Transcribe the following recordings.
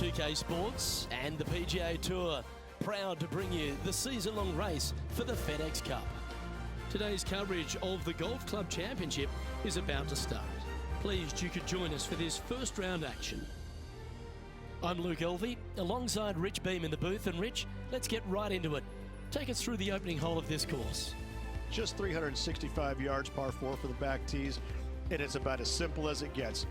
2K Sports and the PGA Tour, proud to bring you the season-long race for the FedEx Cup. Today's coverage of the Golf Club Championship is about to start. Pleased you could join us for this first round action. I'm Luke Elvey, alongside Rich Beam in the booth. And Rich, let's get right into it. Take us through the opening hole of this course. Just 365 yards, par 4 for the back tees, and it's about as simple as it gets.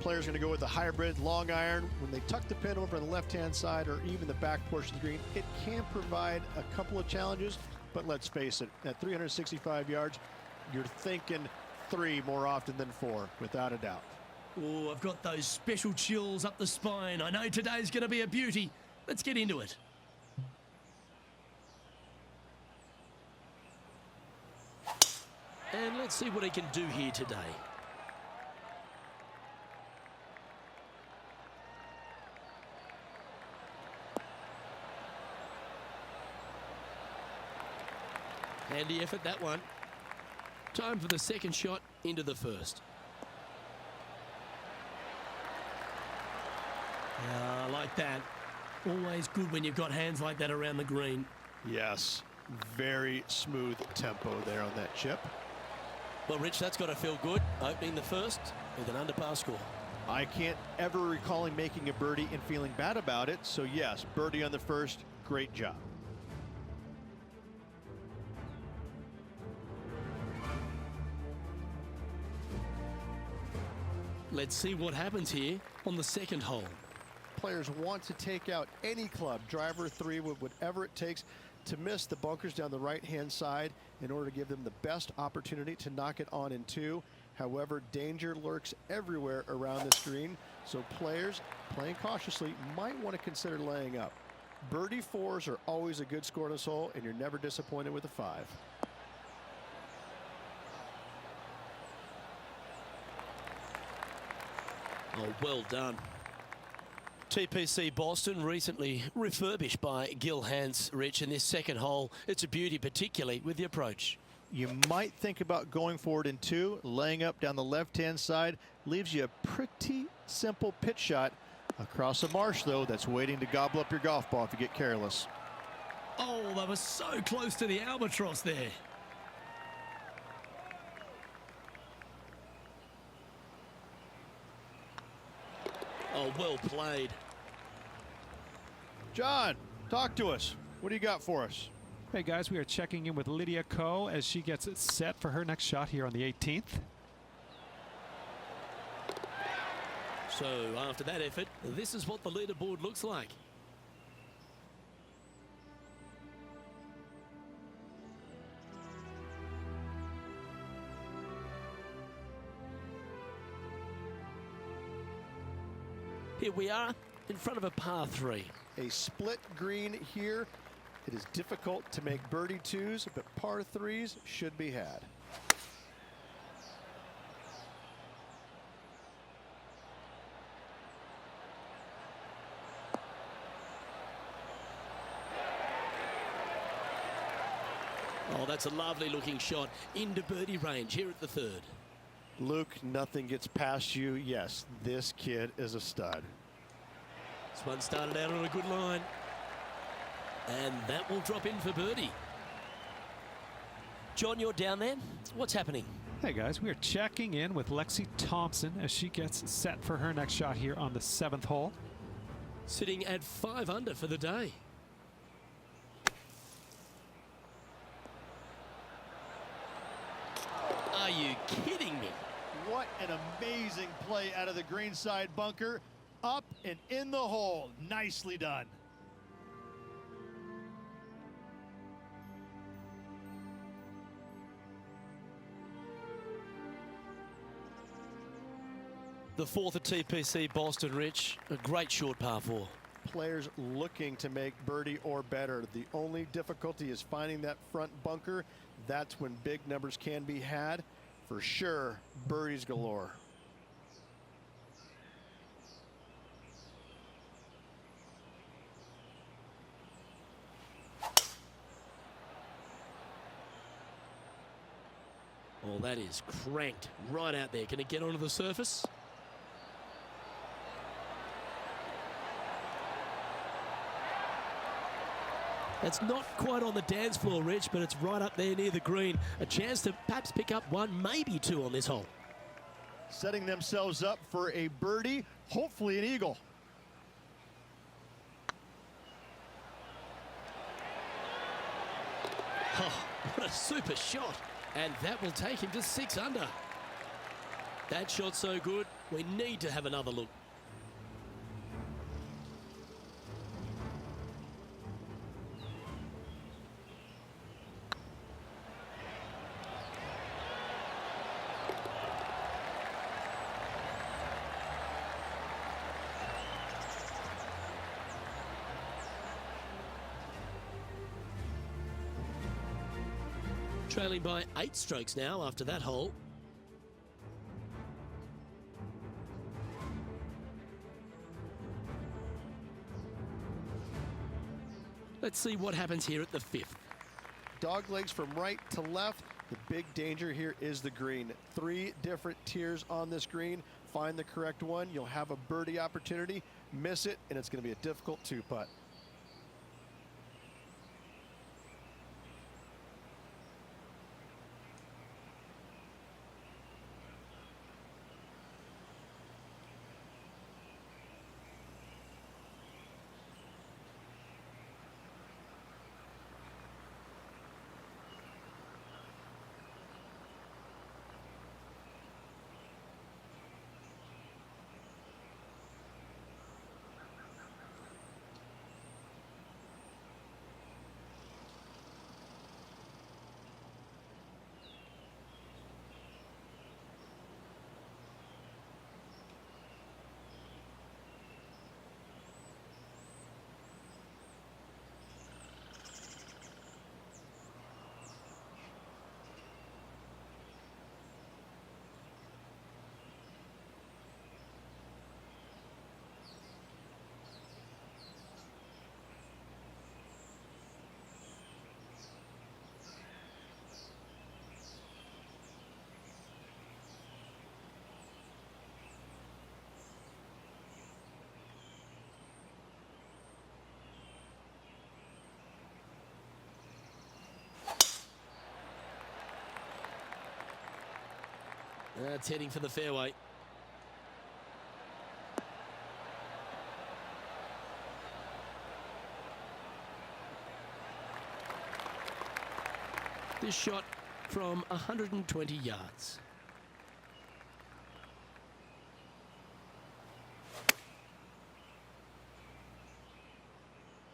Players going to go with the hybrid long iron. When they tuck the pin over on the left-hand side or even the back portion of the green, it can provide a couple of challenges, but let's face it, at 365 yards, you're thinking 3 more often than 4, without a doubt. Oh, I've got those special chills up the spine. I know today's going to be a beauty. Let's get into it. And let's see what he can do here today. Handy effort, that one. Time for the second shot into the first. I like that. Always good when you've got hands like that around the green. Yes, very smooth tempo there on that chip. Well, Rich, that's got to feel good, opening the first with an under-par score. I can't ever recall him making a birdie and feeling bad about it, so yes, birdie on the first, great job. Let's see what happens here on the second hole. Players want to take out any club, driver, 3 wood, whatever it takes, to miss the bunkers down the right-hand side in order to give them the best opportunity to knock it on in 2. However, danger lurks everywhere around this green, so players playing cautiously might want to consider laying up. Birdie 4s are always a good score in this hole, and you're never disappointed with a 5. Oh, well done. TPC Boston recently refurbished by Gil Hans, Rich, in this second hole. It's a beauty, particularly with the approach. You might think about going forward in 2, laying up down the left-hand side. Leaves you a pretty simple pitch shot across a marsh, though, that's waiting to gobble up your golf ball if you get careless. Oh, that was so close to the albatross there. Oh, well played. John, talk to us. What do you got for us? Hey guys, we are checking in with Lydia Ko as she gets it set for her next shot here on the 18th. So after that effort, this is what the leaderboard looks like. Here we are in front of a par 3. A split green here. It is difficult to make birdie 2s, but par 3s should be had. Oh, that's a lovely looking shot into birdie range here at the third. Luke, nothing gets past you. Yes, this kid is a stud. This one started out on a good line. And that will drop in for birdie. John, you're down there. What's happening? Hey guys, we are checking in with Lexi Thompson as she gets set for her next shot here on the 7th hole. Sitting at 5 under for the day. Are you kidding me? What an amazing play out of the greenside bunker. Up and in the hole. Nicely done. The 4th at TPC Boston, Rich. A great short par 4. Players looking to make birdie or better. The only difficulty is finding that front bunker. That's when big numbers can be had. For sure, birdies galore. Oh, that is cranked right out there. Can it get onto the surface? It's not quite on the dance floor, Rich, but it's right up there near the green. A chance to perhaps pick up one, maybe two on this hole. Setting themselves up for a birdie, hopefully an eagle. Oh, what a super shot. And that will take him to 6 under. That shot's so good, we need to have another look. Trailing by 8 strokes now after that hole. Let's see what happens here at the 5th. Dog legs from right to left. The big danger here is the green. 3 different tiers on this green. Find the correct one. You'll have a birdie opportunity. Miss it, and it's going to be a difficult 2-putt. That's heading for the fairway. This shot from 120 yards.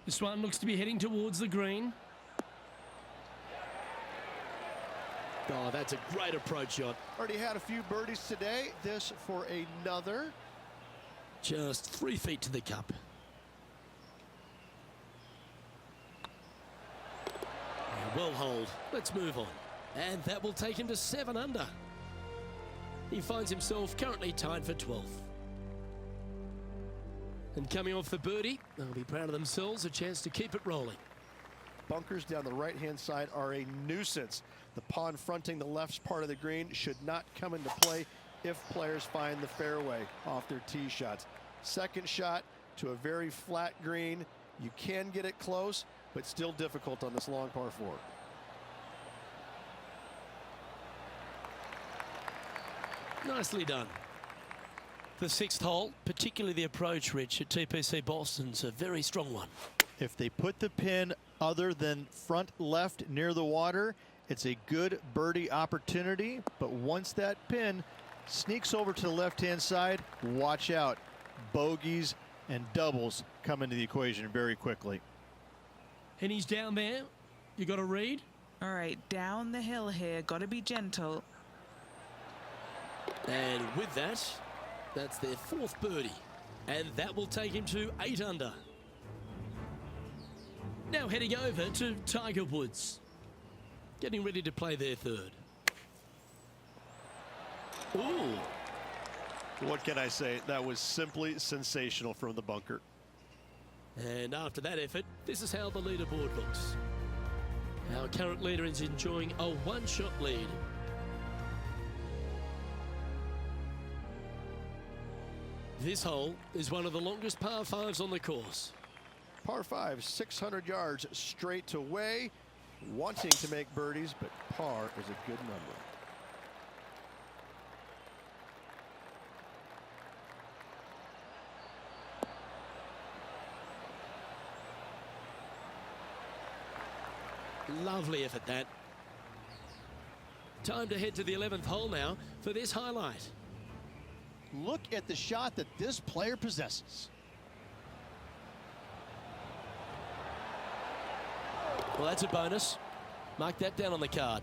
This one looks to be heading towards the green. Oh, that's a great approach shot. Already had a few birdies today. This for another. Just 3 feet to the cup. Well holed. Let's move on. And that will take him to 7 under. He finds himself currently tied for 12th. And coming off the birdie, they'll be proud of themselves, a chance to keep it rolling. Bunkers down the right-hand side are a nuisance. The pond fronting the left part of the green should not come into play if players find the fairway off their tee shots. Second shot to a very flat green. You can get it close, but still difficult on this long par 4. Nicely done. The 6th hole, particularly the approach, Rich, at TPC Boston's a very strong one. If they put the pin other than front left near the water, it's a good birdie opportunity. But once that pin sneaks over to the left-hand side, watch out. Bogeys and doubles come into the equation very quickly. And he's down there. You got to read. All right, down the hill here. Got to be gentle. And with that, that's their 4th birdie. And that will take him to 8 under. Now heading over to Tiger Woods. Getting ready to play their 3rd. Ooh. What can I say? That was simply sensational from the bunker. And after that effort, this is how the leaderboard looks. Our current leader is enjoying a 1-shot lead. This hole is one of the longest par 5s on the course. Par 5, 600 yards straight away. Wanting to make birdies, but par is a good number. Lovely effort, that. Time to head to the 11th hole now for this highlight. Look at the shot that this player possesses. Well, that's a bonus. Mark that down on the card.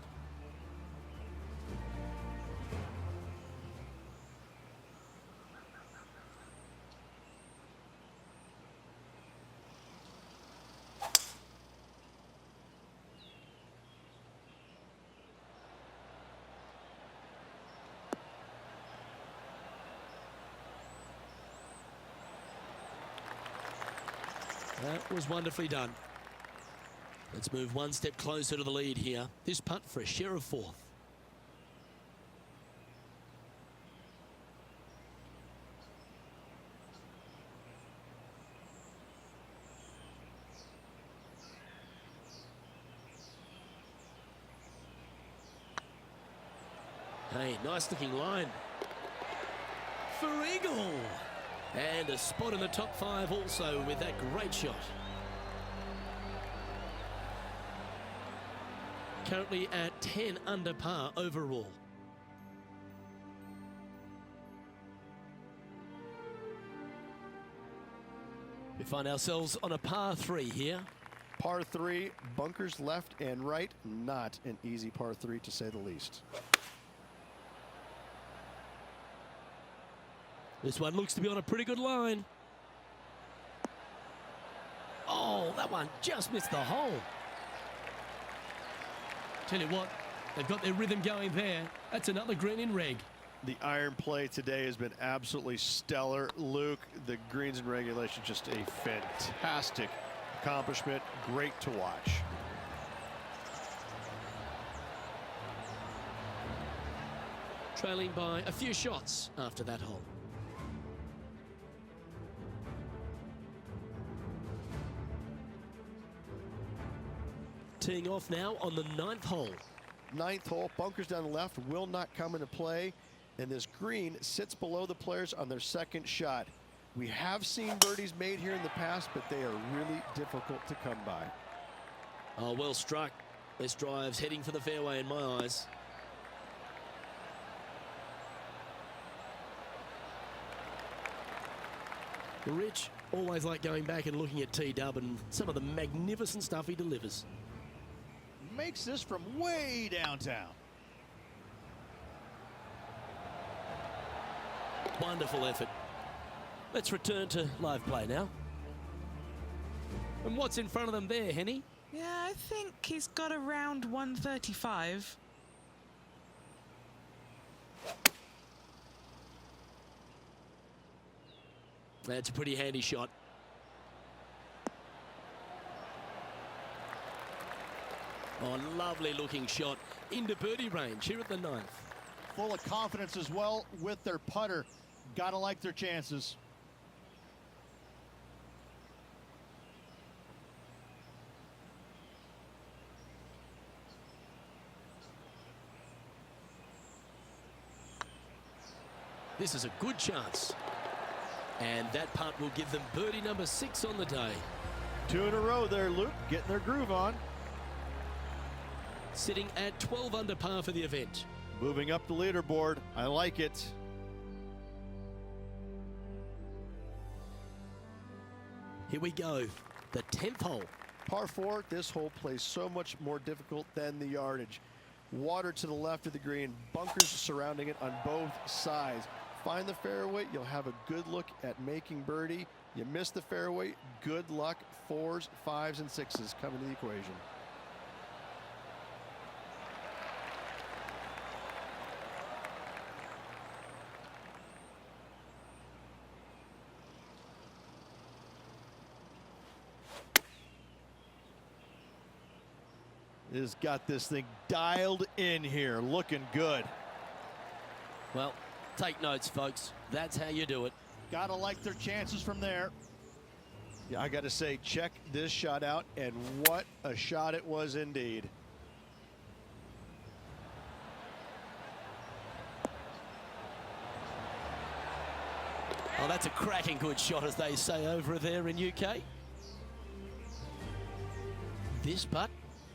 That was wonderfully done. Let's move one step closer to the lead here. This putt for a share of 4th. Hey, nice looking line. For eagle. And a spot in the top 5 also with that great shot. Currently at 10 under par overall. We find ourselves on a par 3 here. Par 3, bunkers left and right. Not an easy par 3 to say the least. This one looks to be on a pretty good line. Oh, that one just missed the hole. Tell you what, they've got their rhythm going there. That's another green in reg. The iron play today has been absolutely stellar. Luke, the greens and regulation, just a fantastic accomplishment. Great to watch. Trailing by a few shots after that hole. Teeing off now on the 9th hole. 9th hole, bunkers down the left will not come into play, and this green sits below the players on their 2nd shot. We have seen birdies made here in the past, but they are really difficult to come by. Oh, well struck. This drive's heading for the fairway in my eyes. Rich, always like going back and looking at T-Dub and some of the magnificent stuff he delivers. Makes this from way downtown. Wonderful effort. Let's return to live play now. And what's in front of them there, Henny? Yeah, I think he's got around 135. That's a pretty handy shot. Oh, lovely looking shot into birdie range here at the 9th. Full of confidence as well with their putter. Gotta like their chances. This is a good chance. And that putt will give them birdie number 6 on the day. 2 in a row there, Luke, getting their groove on. Sitting at 12 under par for the event. Moving up the leaderboard. I like it. Here we go. The 10th hole. Par 4, this hole plays so much more difficult than the yardage. Water to the left of the green, bunkers surrounding it on both sides. Find the fairway, you'll have a good look at making birdie. You miss the fairway, good luck. 4s, 5s, and 6s come into the equation. Has got this thing dialed in here, looking good. Well, take notes, folks. That's how you do it. Gotta like their chances from there. Yeah, I got to say, check this shot out, and what a shot it was indeed. Oh, that's a cracking good shot, as they say over there in UK. This putt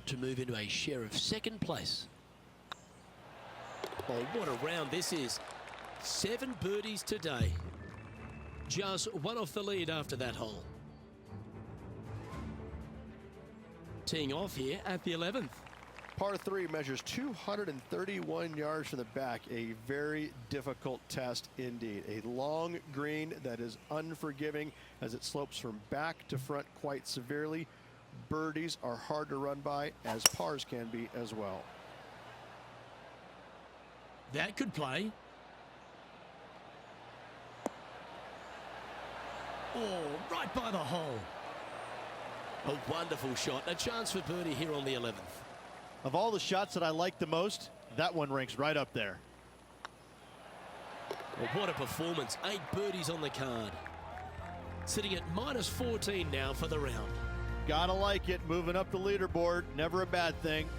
to move into a share of second place. Oh, what a round this is. 7 birdies today. Just one off the lead after that hole. Teeing off here at the 11th. Par 3 measures 231 yards from the back. A very difficult test indeed. A long green that is unforgiving as it slopes from back to front quite severely. Birdies are hard to run by, as pars can be as well. That could play. Oh, right by the hole. A wonderful shot. A chance for birdie here on the 11th. Of all the shots that I like the most, that one ranks right up there. Well, what a performance. 8 birdies on the card. Sitting at -14 now for the round. Gotta like it. Moving up the leaderboard. Never a bad thing.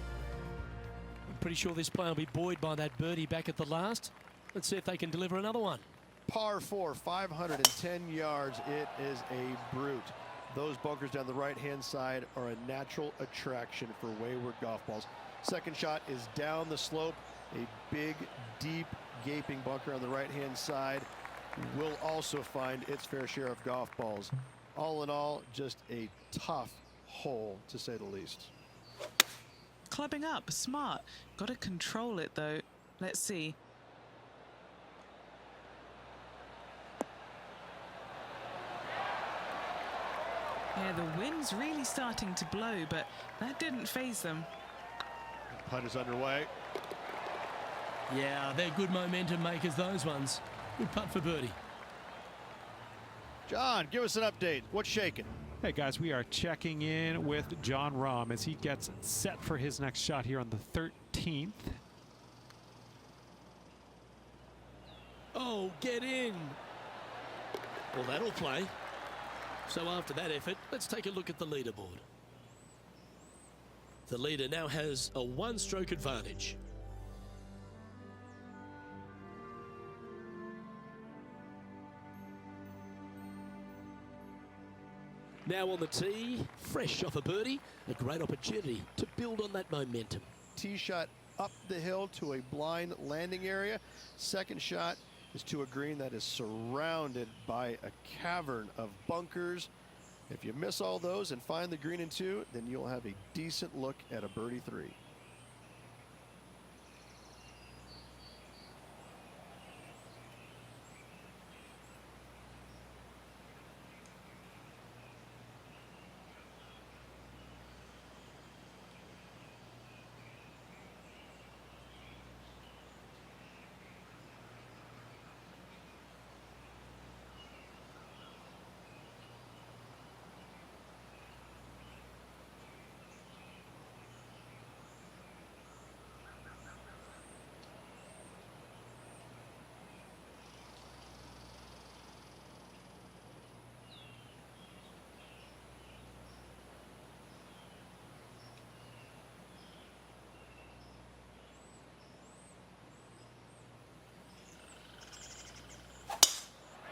I'm pretty sure this player will be buoyed by that birdie back at the last. Let's see if they can deliver another one. Par 4, 510 yards. It is a brute. Those bunkers down the right-hand side are a natural attraction for wayward golf balls. Second shot is down the slope. A big, deep, gaping bunker on the right-hand side will also find its fair share of golf balls. All in all, just a tough hole, to say the least. Clubbing up, smart. Got to control it, though. Let's see. Yeah, the wind's really starting to blow, but that didn't faze them. Putt is underway. Yeah, they're good momentum makers, those ones. Good putt for birdie. John, give us an update. What's shaking? Hey guys, we are checking in with John Rahm as he gets set for his next shot here on the 13th. Oh, get in. Well, that'll play. So after that effort, let's take a look at the leaderboard. The leader now has a 1-stroke advantage. Now on the tee, fresh off a birdie, a great opportunity to build on that momentum. Tee shot up the hill to a blind landing area. Second shot is to a green that is surrounded by a cavern of bunkers. If you miss all those and find the green in 2, then you'll have a decent look at a birdie 3.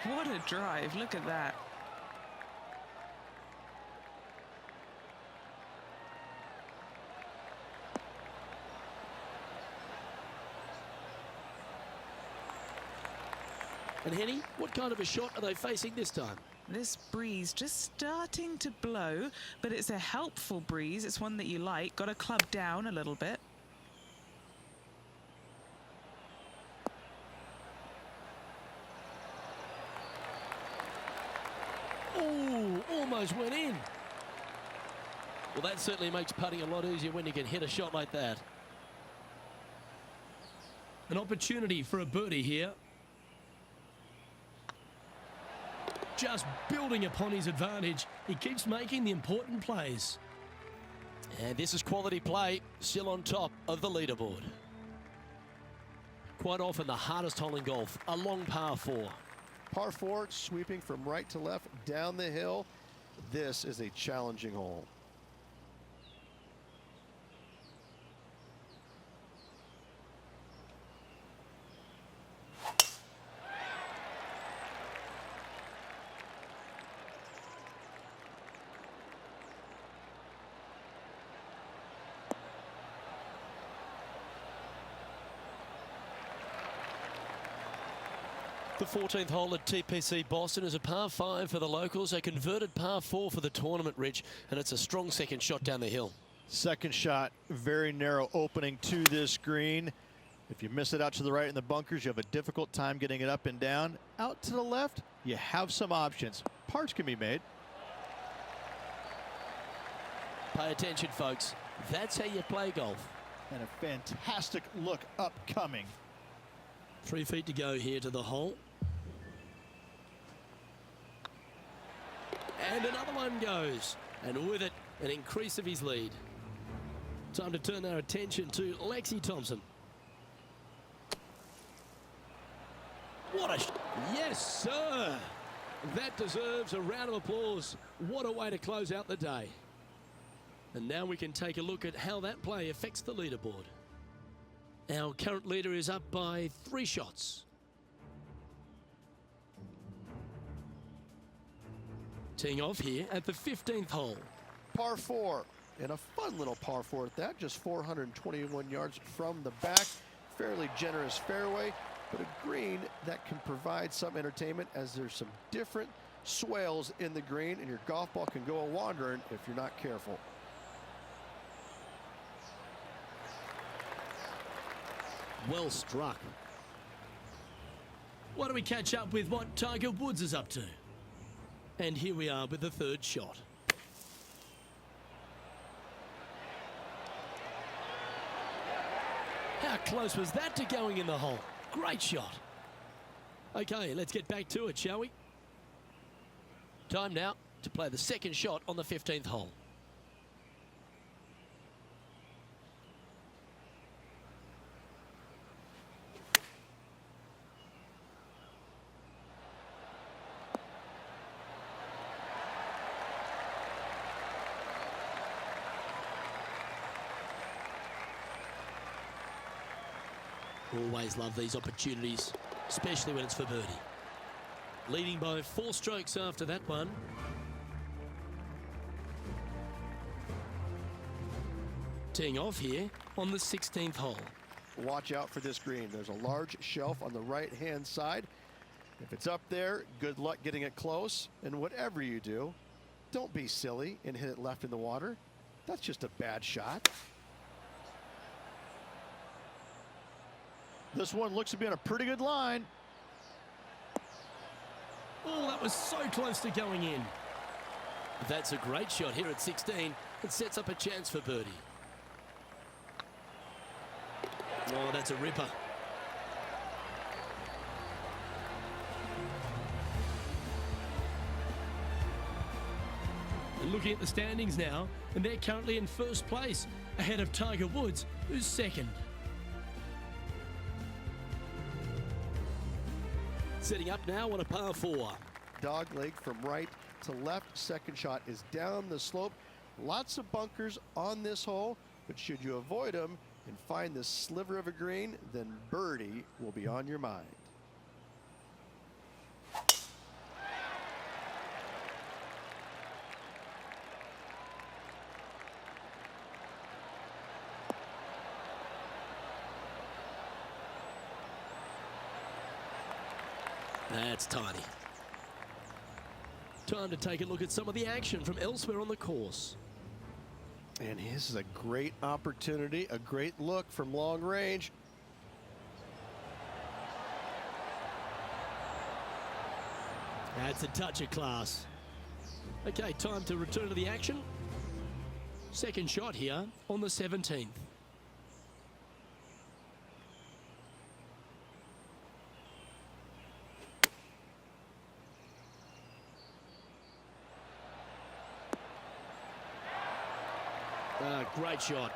What a drive. Look at that. And Henny, what kind of a shot are they facing this time? This breeze just starting to blow, but it's a helpful breeze. It's one that you like. Got to club down a little bit. Oh, almost went in. Well, that certainly makes putting a lot easier when you can hit a shot like that. An opportunity for a birdie here. Just building upon his advantage. He keeps making the important plays. And this is quality play, still on top of the leaderboard. Quite often the hardest hole in golf, a long par 4. Par 4, sweeping from right to left down the hill. this is a challenging hole. The 14th hole at TPC Boston is a par 5 for the locals, a converted par 4 for the tournament, Rich, and it's a strong second shot down the hill. Second shot, very narrow opening to this green. If you miss it out to the right in the bunkers, you have a difficult time getting it up and down. Out to the left, you have some options. Pars can be made. Pay attention, folks. That's how you play golf. And a fantastic look upcoming. 3 feet to go here to the hole. And another one goes. And with it, an increase of his lead. Time to turn our attention to Lexi Thompson. What a... Yes, sir. That deserves a round of applause. What a way to close out the day. And now we can take a look at how that play affects the leaderboard. Our current leader is up by 3 shots. Teeing off here at the 15th hole. Par 4, and a fun little par 4 at that, just 421 yards from the back. Fairly generous fairway, but a green that can provide some entertainment as there's some different swales in the green, and your golf ball can go a-wandering if you're not careful. Well struck. Why don't we catch up with what Tiger Woods is up to? And here we are with the 3rd shot. How close was that to going in the hole? Great shot. Okay, let's get back to it, shall we? Time now to play the 2nd shot on the 15th hole. Always love these opportunities, especially when it's for birdie. Leading by 4 strokes after that one. Teeing off here on the 16th hole. Watch out for this green. There's a large shelf on the right-hand side. If it's up there, good luck getting it close. And whatever you do, don't be silly and hit it left in the water. That's just a bad shot. This one looks to be on a pretty good line. Oh, that was so close to going in. That's a great shot here at 16. It sets up a chance for birdie. Oh, that's a ripper. And looking at the standings now, and they're currently in 1st place, ahead of Tiger Woods, who's 2nd. Setting up now on a par 4. Dog leg from right to left. 2nd shot is down the slope. Lots of bunkers on this hole, but should you avoid them and find this sliver of a green, then birdie will be on your mind. That's tiny. Time to take a look at some of the action from elsewhere on the course. And this is a great opportunity, a great look from long range. That's a touch of class. Okay, time to return to the action. 2nd shot here on the 17th. Great shot.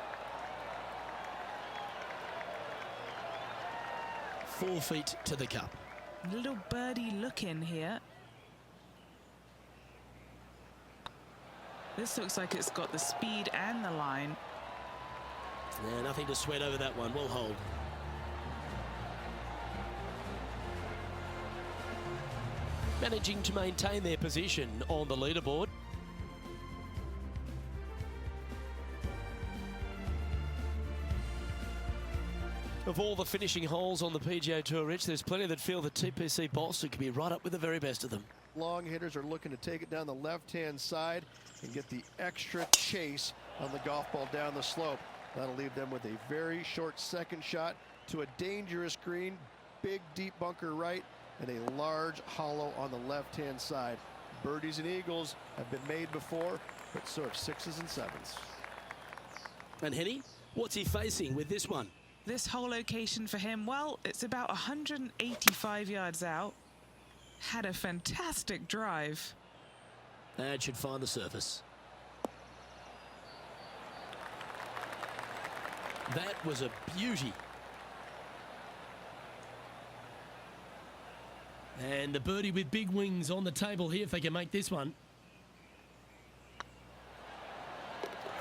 4 feet to the cup. Little birdie look in here. This looks like it's got the speed and the line. Yeah, nothing to sweat over that one. Well hold. Managing to maintain their position on the leaderboard. Of all the finishing holes on the PGA Tour, Rich, there's plenty that feel that TPC Boston could be right up with the very best of them. Long hitters are looking to take it down the left-hand side and get the extra chase on the golf ball down the slope. That'll leave them with a very short second shot to a dangerous green, big deep bunker right, and a large hollow on the left-hand side. Birdies and eagles have been made before, but so have sixes and sevens. And Henny, what's he facing with this one? This whole location for him, well, it's about 185 yards out. Had a fantastic drive. And should find the surface. That was a beauty. And the birdie with big wings on the table here if they can make this one.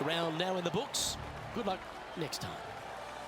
Round now in the books. Good luck next time.